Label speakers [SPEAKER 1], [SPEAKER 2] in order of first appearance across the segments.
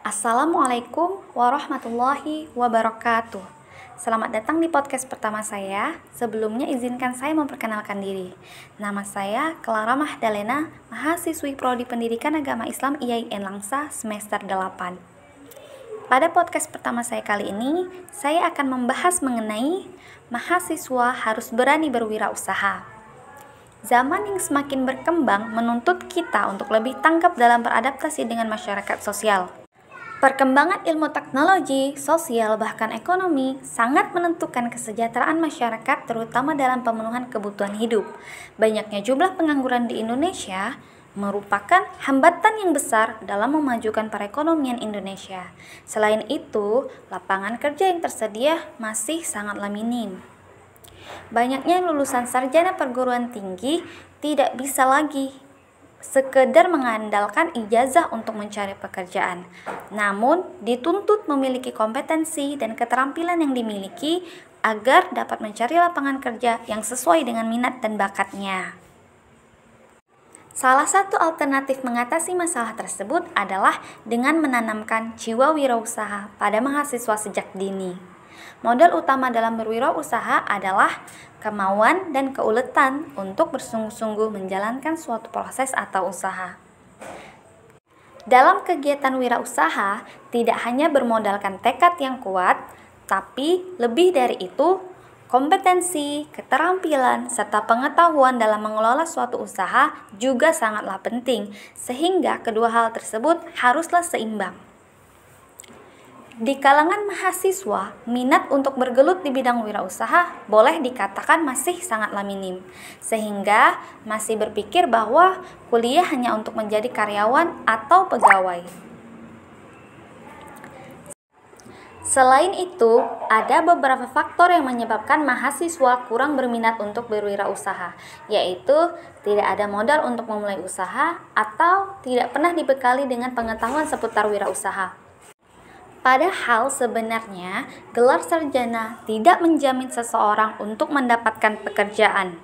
[SPEAKER 1] Assalamualaikum warahmatullahi wabarakatuh. Selamat datang di podcast pertama saya. Sebelumnya izinkan saya memperkenalkan diri. Nama saya Clara Mahdalena, mahasiswi Prodi Pendidikan Agama Islam IAIN Langsa semester 8. Pada podcast pertama saya kali ini, saya akan membahas mengenai mahasiswa harus berani berwirausaha. Zaman yang semakin berkembang menuntut kita untuk lebih tanggap dalam beradaptasi dengan masyarakat sosial. Perkembangan ilmu teknologi, sosial, bahkan ekonomi sangat menentukan kesejahteraan masyarakat terutama dalam pemenuhan kebutuhan hidup. Banyaknya jumlah pengangguran di Indonesia merupakan hambatan yang besar dalam memajukan perekonomian Indonesia. Selain itu, lapangan kerja yang tersedia masih sangatlah minim. Banyaknya lulusan sarjana perguruan tinggi tidak bisa lagi sekedar mengandalkan ijazah untuk mencari pekerjaan, namun dituntut memiliki kompetensi dan keterampilan yang dimiliki agar dapat mencari lapangan kerja yang sesuai dengan minat dan bakatnya. Salah satu alternatif mengatasi masalah tersebut adalah dengan menanamkan jiwa wirausaha pada mahasiswa sejak dini. Modal utama dalam berwirausaha adalah kemauan dan keuletan untuk bersungguh-sungguh menjalankan suatu proses atau usaha. Dalam kegiatan wirausaha, tidak hanya bermodalkan tekad yang kuat, tapi lebih dari itu, kompetensi, keterampilan, serta pengetahuan dalam mengelola suatu usaha juga sangatlah penting, sehingga kedua hal tersebut haruslah seimbang. Di kalangan mahasiswa, minat untuk bergelut di bidang wirausaha boleh dikatakan masih sangatlah minim, sehingga masih berpikir bahwa kuliah hanya untuk menjadi karyawan atau pegawai. Selain itu, ada beberapa faktor yang menyebabkan mahasiswa kurang berminat untuk berwirausaha, yaitu tidak ada modal untuk memulai usaha atau tidak pernah dibekali dengan pengetahuan seputar wirausaha. Padahal sebenarnya gelar sarjana tidak menjamin seseorang untuk mendapatkan pekerjaan.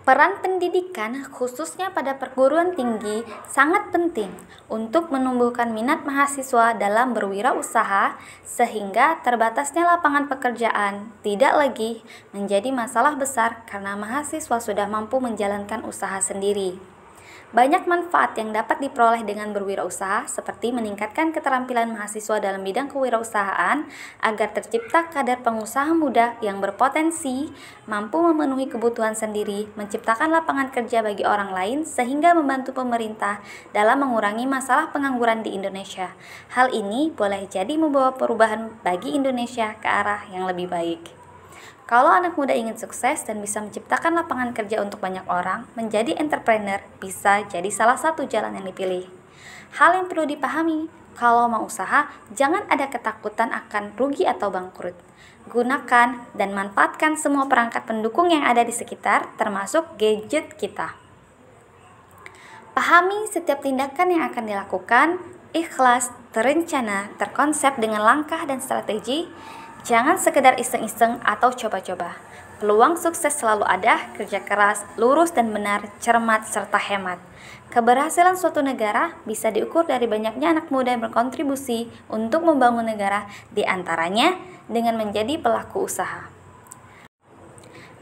[SPEAKER 1] Peran pendidikan khususnya pada perguruan tinggi sangat penting untuk menumbuhkan minat mahasiswa dalam berwirausaha sehingga terbatasnya lapangan pekerjaan tidak lagi menjadi masalah besar karena mahasiswa sudah mampu menjalankan usaha sendiri. Banyak manfaat yang dapat diperoleh dengan berwirausaha seperti meningkatkan keterampilan mahasiswa dalam bidang kewirausahaan agar tercipta kader pengusaha muda yang berpotensi, mampu memenuhi kebutuhan sendiri, menciptakan lapangan kerja bagi orang lain sehingga membantu pemerintah dalam mengurangi masalah pengangguran di Indonesia. Hal ini boleh jadi membawa perubahan bagi Indonesia ke arah yang lebih baik. Kalau anak muda ingin sukses dan bisa menciptakan lapangan kerja untuk banyak orang, menjadi entrepreneur bisa jadi salah satu jalan yang dipilih. Hal yang perlu dipahami, kalau mau usaha, jangan ada ketakutan akan rugi atau bangkrut. Gunakan dan manfaatkan semua perangkat pendukung yang ada di sekitar, termasuk gadget kita. Pahami setiap tindakan yang akan dilakukan, ikhlas, terencana, terkonsep dengan langkah dan strategi. Jangan sekedar iseng-iseng atau coba-coba. Peluang sukses selalu ada, kerja keras, lurus dan benar, cermat, serta hemat. Keberhasilan suatu negara bisa diukur dari banyaknya anak muda yang berkontribusi untuk membangun negara, di antaranya dengan menjadi pelaku usaha.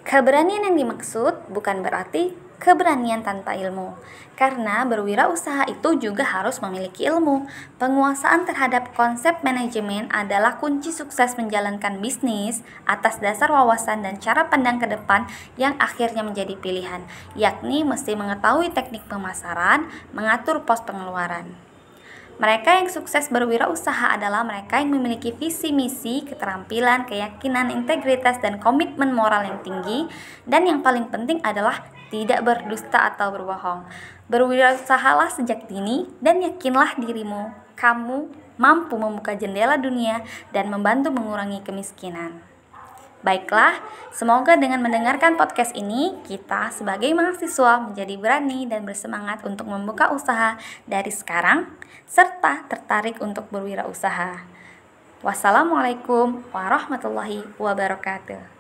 [SPEAKER 1] Keberanian yang dimaksud bukan berarti keberanian tanpa ilmu, karena berwirausaha itu juga harus memiliki ilmu. Penguasaan terhadap konsep manajemen adalah kunci sukses menjalankan bisnis atas dasar wawasan dan cara pandang ke depan yang akhirnya menjadi pilihan, yakni mesti mengetahui teknik pemasaran, mengatur pos pengeluaran. Mereka yang sukses berwirausaha adalah mereka yang memiliki visi misi, keterampilan, keyakinan, integritas, dan komitmen moral yang tinggi, dan yang paling penting adalah tidak berdusta atau berbohong. Berwirausahalah sejak dini dan yakinlah dirimu, kamu mampu membuka jendela dunia dan membantu mengurangi kemiskinan. Baiklah, semoga dengan mendengarkan podcast ini, kita sebagai mahasiswa menjadi berani dan bersemangat untuk membuka usaha dari sekarang, serta tertarik untuk berwirausaha. Wassalamualaikum warahmatullahi wabarakatuh.